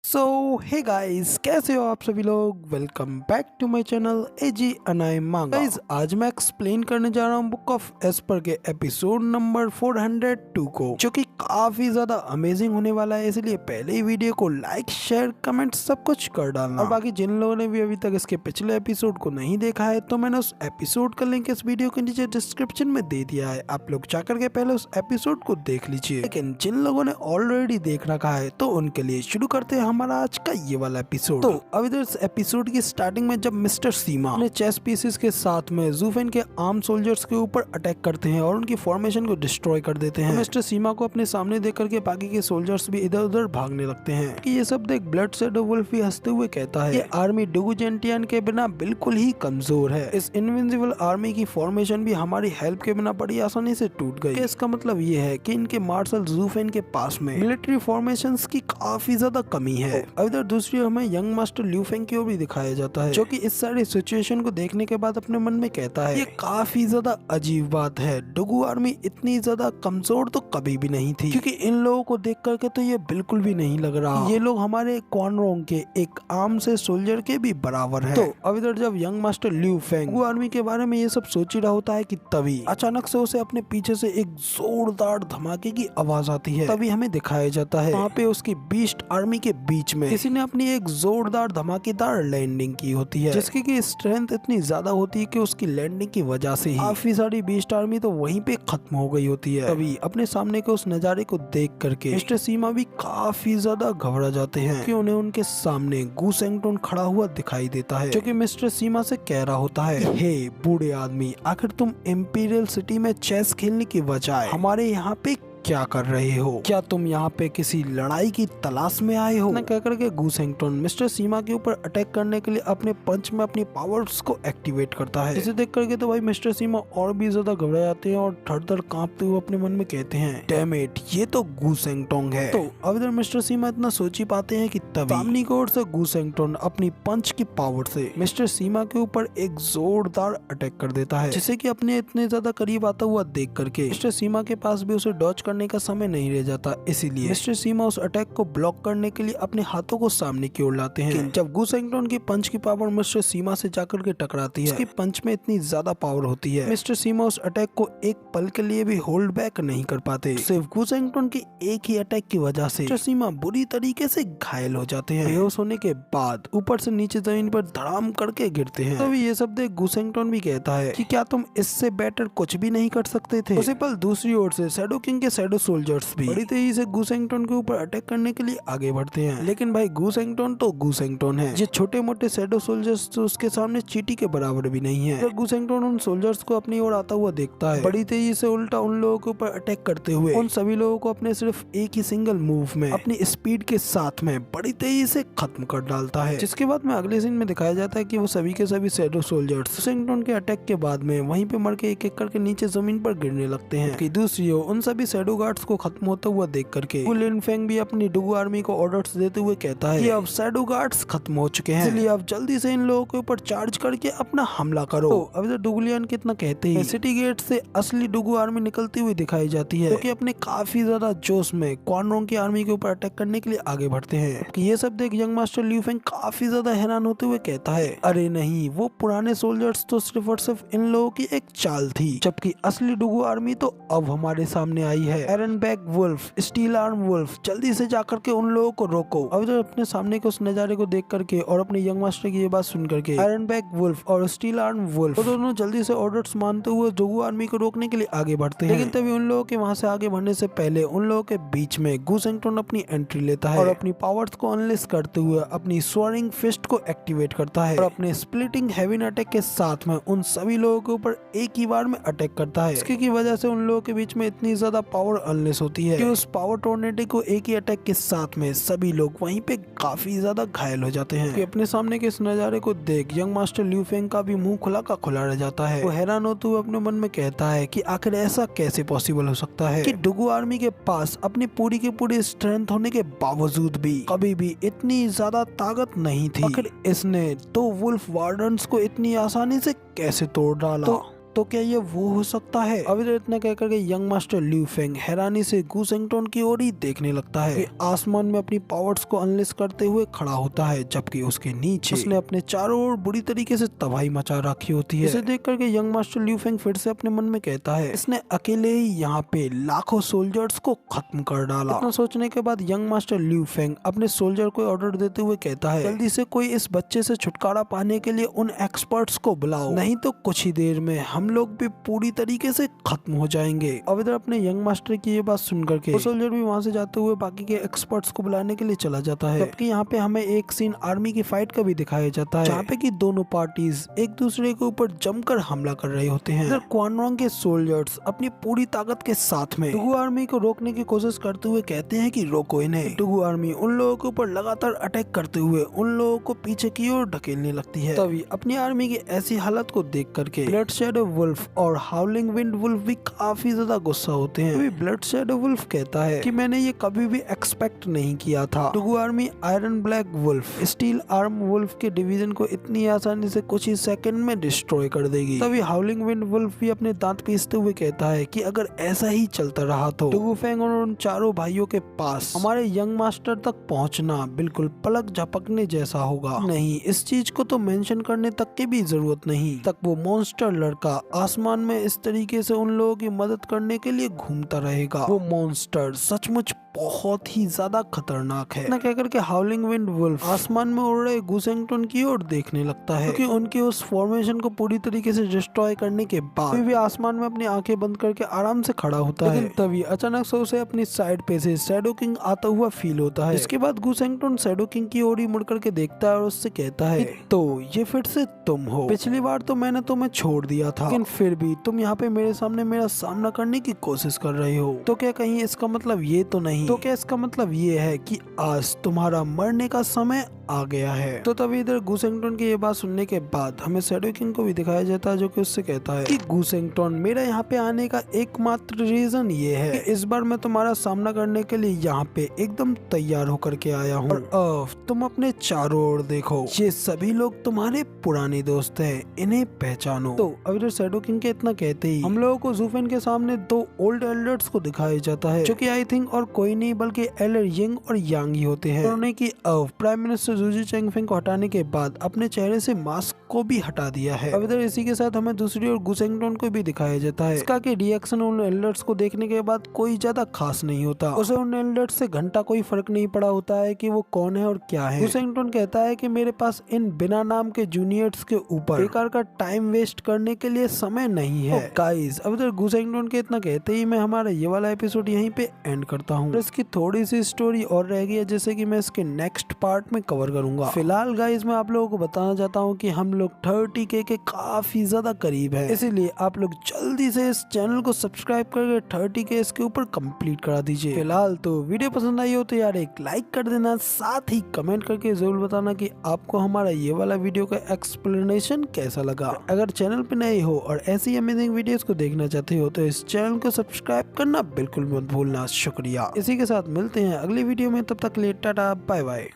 सो hey guys, कैसे हो आप सभी लोग। Welcome back to my channel AG anime manga. Guys, आज मैं एक्सप्लेन करने जा रहा हूँ बुक ऑफ एस्पर के एपिसोड नंबर 402 को, जो कि काफी ज्यादा अमेजिंग होने वाला है। इसलिए पहले ही वीडियो को लाइक, शेयर, कमेंट सब कुछ कर डालना। और बाकी जिन लोगों ने भी अभी तक इसके पिछले एपिसोड को नहीं देखा है, तो मैंने उस एपिसोड का लिंक इस वीडियो के नीचे डिस्क्रिप्शन में दे दिया है। आप लोग जाकर के पहले उस एपिसोड को देख लीजिए। लेकिन जिन लोगों ने ऑलरेडी देख रखा है, तो उनके लिए शुरू करते हैं हमारा आज का ये वाला एपिसोड। तो अब इधर इस एपिसोड की स्टार्टिंग में जब मिस्टर सीमा अपने चेस पीसेस के साथ में ज़ूफेन के आर्म सोल्जर्स के ऊपर अटैक करते हैं और उनकी फॉर्मेशन को डिस्ट्रॉय कर देते हैं, तो मिस्टर सीमा को अपने सामने देख करके बाकी के सोल्जर्स भी इधर उधर भागने लगते हैं। कि ये सब देख ब्लड शैडो वुल्फ भी हंसते हुए कहता है, ये आर्मी डुगु जेंटियान के बिना बिल्कुल ही कमजोर है। इस इनविंसिबल आर्मी की फॉर्मेशन भी हमारी हेल्प के बिना बड़ी आसानी से टूट गई। इसका मतलब ये है कि इनके मार्शल ज़ूफेन के पास में मिलिट्री फॉर्मेशंस की काफी ज्यादा कमी है। इधर दूसरी हमें यंग मास्टर ल्यू फेंग की ओर भी दिखाया जाता है, जो कि इस सारी सिचुएशन को देखने के बाद अपने मन में कहता है, ये काफी ज्यादा अजीब बात है। डुगु आर्मी इतनी ज्यादा कमजोर तो कभी भी नहीं थी, क्योंकि इन लोगों को देख करके तो ये बिल्कुल भी नहीं लग रहा ये लोग हमारे क्वानरोंग के एक आर्म से सोल्जर के भी बराबर है। तो अब इधर जब young master Liu Feng Dugu army के बारे में ये सब सोच ही रहा होता है कि तभी अचानक से उसे अपने पीछे से एक जोरदार धमाके की आवाज आती है। तभी हमें दिखाया जाता है वहाँ पे उसकी बीस्ट आर्मी के बीच में किसी ने अपनी एक जोरदार धमाकेदार लैंडिंग की होती है, जिसकी की स्ट्रेंथ इतनी ज्यादा होती है कि उसकी लैंडिंग की वजह से ही काफी सारी बीस्ट आर्मी तो वहीं पे खत्म हो गई होती है। तभी अपने सामने के उस नजारे को देख करके मिस्टर सीमा भी काफी ज्यादा घबरा जाते हैं कि उन्हें उनके सामने गू सेंगटोन खड़ा हुआ दिखाई देता है, जो कि मिस्टर सीमा से कह रहा होता है, हे बूढ़े आदमी, आखिर तुम इम्पीरियल सिटी में चेस खेलने की बजाय हमारे यहाँ पे क्या कर रहे हो? क्या तुम यहाँ पे किसी लड़ाई की तलाश में आए हो? कहकर के गू सेंगटोन मिस्टर सीमा के ऊपर अटैक करने के लिए अपने पंच में अपनी पावर्स को एक्टिवेट करता है। इसे देख करके तो भाई मिस्टर सीमा और भी ज्यादा घबरा जाते हैं और थर-थर कांपते हुए अपने मन में कहते हैं, डैम इट, ये तो गू सेंगटोंग है। तो अब इधर मिस्टर सीमा इतना सोच ही पाते हैं कि तभी सामने की ओर से गू सेंगटोन अपनी पंच की पावर से मिस्टर सीमा के ऊपर एक जोरदार अटैक कर देता है, जिसे कि अपने इतने ज्यादा करीब आता हुआ देख करके मिस्टर सीमा के पास भी उसे डॉज करने का समय नहीं रह जाता। इसीलिए मिस्टर सीमा उस अटैक को ब्लॉक करने के लिए अपने हाथों को सामने की ओर लाते हैं। जब गू सेंगटोन की पंच की पावर मिस्टर सीमा से जाकर के टकराती है, उसकी पंच में इतनी ज्यादा पावर होती है, मिस्टर सीमा उस अटैक को एक पल के लिए भी होल्ड बैक नहीं कर पाते। सिर्फ गू सेंगटोन की एक ही अटैक की वजह से मिस्टर सीमा बुरी तरीके से घायल हो जाते हैं। बेहोश होने के बाद ऊपर से नीचे जमीन पर धड़ाम करके गिरते हैं। तो ये सब देख गू सेंगटोन भी कहता है कि क्या तुम इससे बेटर कुछ भी नहीं कर सकते थे? उसी पल दूसरी ओर से शैडो किंग के शैडो सोल्जर्स भी बड़ी तेजी से गू सेंगटोन के ऊपर अटैक करने के लिए आगे बढ़ते हैं। लेकिन भाई गू सेंगटोन तो गू सेंगटोन है, ये छोटे मोटे शैडो सोल्जर्स तो उसके सामने चींटी के बराबर भी नहीं है। गू सेंगटोन उन सोल्जर्स को अपनी ओर आता हुआ देखता है, बड़ी तेजी से उल्टा उन लोगों के ऊपर अटैक करते हुए उन सभी लोगों को अपने सिर्फ एक ही सिंगल मूव में अपनी स्पीड के साथ में बड़ी तेजी से खत्म कर डालता है। जिसके बाद में अगले सीन में दिखाया जाता है कि वो सभी के सभी शैडो सोल्जर्स सेंगटोन के अटैक के बाद में वहीं पे मर के एक एक करके नीचे जमीन पर गिरने लगते हैं। कि दूसरी ओर उन सभी शैडो गार्ड्स को खत्म होता हुआ देख करके लिन फेंग भी अपनी डुगु आर्मी को ऑर्डर्स देते हुए कहता है कि अब शैडो गार्ड्स खत्म हो चुके हैं, इसलिए अब जल्दी से इन लोगों के ऊपर चार्ज करके अपना हमला करो। तो अब इधर डुगुलियन कितना कहते हैं, सिटी गेट से असली डुगु आर्मी निकलती हुई दिखाई जाती है, क्योंकि अपने काफी ज्यादा जोश में क्वानरोंग की आर्मी के ऊपर अटैक करने के लिए आगे बढ़ते हैं। कि ये सब देख यंग मास्टर ल्यू फेंग काफी ज्यादा हैरान होते हुए कहता है, अरे नहीं, वो पुराने सोल्जर्स तो सिर्फ और सिर्फ इन लोगों की एक चाल थी, जबकि असली डुगु आर्मी तो अब हमारे सामने आई है। Iron back wolf, steel arm wolf, जल्दी से जाकर के उन लोगों को रोको। अब इधर अपने सामने के उस नजारे को देख करके और अपने यंग मास्टर की ये बात सुन करके आयरन बैक वुल्फ और स्टील आर्म वुल्फ दोनों जल्दी से ऑर्डर्स मानते हुए डुगु आर्मी को रोकने के लिए आगे बढ़ते हैं। लेकिन तभी उन लोगों के वहां से आगे बढ़ने से पहले उन लोगों के बीच में गू सेंगटोन अपनी एंट्री लेता है और अपनी पावर्स को अनलिस्ट करते हुए अपनी सोअरिंग फिस्ट को एक्टिवेट करता है और अपने स्प्लिटिंग हेवन अटैक के साथ में उन सभी लोगों के ऊपर एक ही बार में अटैक करता है। इसकी की वजह से उन लोगों के बीच में इतनी ज्यादा पावर अनलिस्ट होती है कि उस पावर टोर्नेडो को एक ही अटैक के साथ में सभी लोग वहीं पे काफी ज्यादा घायल हो जाते हैं। कि अपने सामने के इस नजारे को देख यंग मास्टर ल्यू फेंग का भी मुंह खुला का खुला रह जाता है। वो हैरान होते हुए अपने मन में कहता है कि आखिर ऐसा कैसे पॉसिबल हो सकता है कि डुगु आर्मी के पास अपनी पूरी की पूरी स्ट्रेंथ होने के बावजूद भी कभी भी इतनी ज्यादा ताकत नहीं थी। आखिर इसने तो वुल्फ वार्डन्स को इतनी आसानी से कैसे तोड़ डाला। तो तो क्या ये वो हो सकता है? अब इधर इतना कह करके यंग मास्टर ल्यू फेंग हैरानी से गु सेंगटोन की ओर ही देखने लगता है। ये आसमान में अपनी पावर्स को अनलिस्ट करते हुए खड़ा होता है, जबकि उसके नीचे उसने अपने चारों ओर बुरी तरीके से तबाही मचा रखी होती है। इसे देख करके यंग मास्टर ल्यू फेंग फिर से अपने मन में कहता है, इसने अकेले ही यहाँ पे लाखों सोल्जर्स को खत्म कर डाला। इतना सोचने के बाद यंग मास्टर ल्यू फेंग अपने सोल्जर को ऑर्डर देते हुए कहता है, जल्दी से कोई इस बच्चे से छुटकारा पाने के लिए उन एक्सपर्ट्स को बुलाओ, नहीं तो कुछ ही देर में हम लोग भी पूरी तरीके से खत्म हो जाएंगे। अब इधर अपने यंग मास्टर की ये बात सुन करके वो सोल्जर भी वहाँ से जाते हुए बाकी के एक्सपर्ट्स को बुलाने के लिए चला जाता है। जबकि यहाँ पे हमें एक सीन आर्मी की फाइट का भी दिखाया जाता है, जहाँ पे कि दोनों पार्टीज एक दूसरे के ऊपर जमकर हमला कर रहे होते हैं। इधर क्वान रॉन्ग के सोल्जर्स अपनी पूरी ताकत के साथ में डुगु आर्मी को रोकने की कोशिश करते हुए कहते हैं कि रोको इन्हें। डुगु आर्मी उन लोगों के ऊपर लगातार अटैक करते हुए उन लोगों को पीछे की ओर ढकेलने लगती है। तभी अपनी आर्मी की ऐसी हालत को देख करके ब्लड शैडो वुल्फ और हाउलिंग विंड वुल्फ भी काफी ज्यादा गुस्सा होते हैं। तभी ब्लड शैडो वुल्फ कहता है कि मैंने ये कभी भी एक्सपेक्ट नहीं किया था। डुगु army iron black wolf steel arm wolf के डिवीजन को इतनी आसानी से कुछ ही सेकंड में डिस्ट्रॉय कर देगी। तभी हाउलिंग विंड वुल्फ भी अपने दांत पीसते हुए कहता है कि अगर ऐसा ही चलता रहा तो डुगु फेंग और उन चारों भाइयों के पास हमारे यंग मास्टर तक पहुंचना बिल्कुल पलक झपकने जैसा होगा। नहीं, इस चीज को तो मेंशन करने तक की भी जरूरत नहीं, तक वो मॉन्स्टर लड़का आसमान में इस तरीके से उन लोगों की मदद करने के लिए घूमता रहेगा। वो मॉन्स्टर सचमुच बहुत ही ज्यादा खतरनाक है। ना कहकर के हाउलिंग विंड वुल्फ आसमान में उड़ रहे गु सेंगटोन की ओर देखने लगता है, क्योंकि उनकी उस फॉर्मेशन को पूरी तरीके से डिस्ट्रॉय करने के बाद भी आसमान में अपनी आंखें बंद करके आराम से खड़ा होता है। तभी अचानक से उसे अपनी साइड पे से शैडो किंग आता हुआ फील होता है। इसके बाद गु सेंगटोन शैडो किंग की ओर ही मुड़ करके देखता है और उससे कहता है, तो ये फिर से तुम हो। पिछली बार तो मैंने तुम्हें छोड़ दिया था, लेकिन फिर भी तुम यहाँ पे मेरे सामने मेरा सामना करने की कोशिश कर रहे हो। तो क्या कहीं इसका मतलब ये तो नहीं? तो क्या इसका मतलब ये है कि आज तुम्हारा मरने का समय आ गया है? तो तभी इधर गु सेंगटोन की ये बात सुनने के बाद हमें शैडो किंग को भी दिखाया जाता है, जो कि उससे कहता है कि गु सेंगटोन, मेरा यहाँ पे आने का एकमात्र रीजन ये है कि इस बार मैं तुम्हारा सामना करने के लिए यहाँ पे एकदम तैयार होकर के आया हूँ। और अब तुम अपने चारों ओर देखो, ये सभी लोग तुम्हारे पुराने दोस्त हैं, इन्हें पहचानो। तो अब इधर शैडो किंग के इतना कहते ही हम लोगों को ज़ूफेन के सामने दो ओल्ड एल्डर्स को दिखाया जाता है, जो कि आई थिंक और कोई नहीं बल्कि एल्डर यिंग और यांग ही होते हैं। उन्होंने की प्राइम मिनिस्टर जूजी चेंगफेंग को हटाने के बाद अपने चेहरे से मास्क को भी हटा दिया है। अब इधर इसी के साथ हमें दूसरी ओर गु सेंगटोन को भी दिखाया जाता है। इसका कि रिएक्शन उन एल्डर्स को देखने के बाद कोई ज्यादा खास नहीं होता। उसे उन एल्डर्स से घंटा कोई फर्क नहीं पड़ा होता है कि वो कौन है और क्या है। गु सेंगटोन कहता है कि मेरे पास इन बिना नाम के जूनियर्स के ऊपर बेकार का टाइम वेस्ट करने के लिए समय नहीं है। गाइस, अब इधर गु सेंगटोन के इतना कहते ही मैं हमारा ये वाला एपिसोड यहीं पे एंड करता हूँ। इसकी थोड़ी सी स्टोरी और रह गई है, जैसे कि मैं इसके नेक्स्ट पार्ट में कवर करूंगा। फिलहाल गाइस मैं आप लोगों को बताना चाहता हूँ कि हम लोग 30K के काफी ज्यादा करीब है, इसीलिए आप लोग जल्दी से इस चैनल को सब्सक्राइब करके 30K इसके ऊपर कंप्लीट करा दीजिए। फिलहाल तो वीडियो पसंद आई हो तो यार एक लाइक कर देना, साथ ही कमेंट करके जरूर बताना कि आपको हमारा ये वाला वीडियो का एक्सप्लेनेशन कैसा लगा। अगर चैनल पे नए हो और ऐसी अमेजिंग वीडियोस को देखना चाहते हो तो इस चैनल को सब्सक्राइब करना बिल्कुल मत भूलना। शुक्रिया। इसी के साथ मिलते हैं अगली वीडियो में, तब तक के लिए टाटा बाय बाय।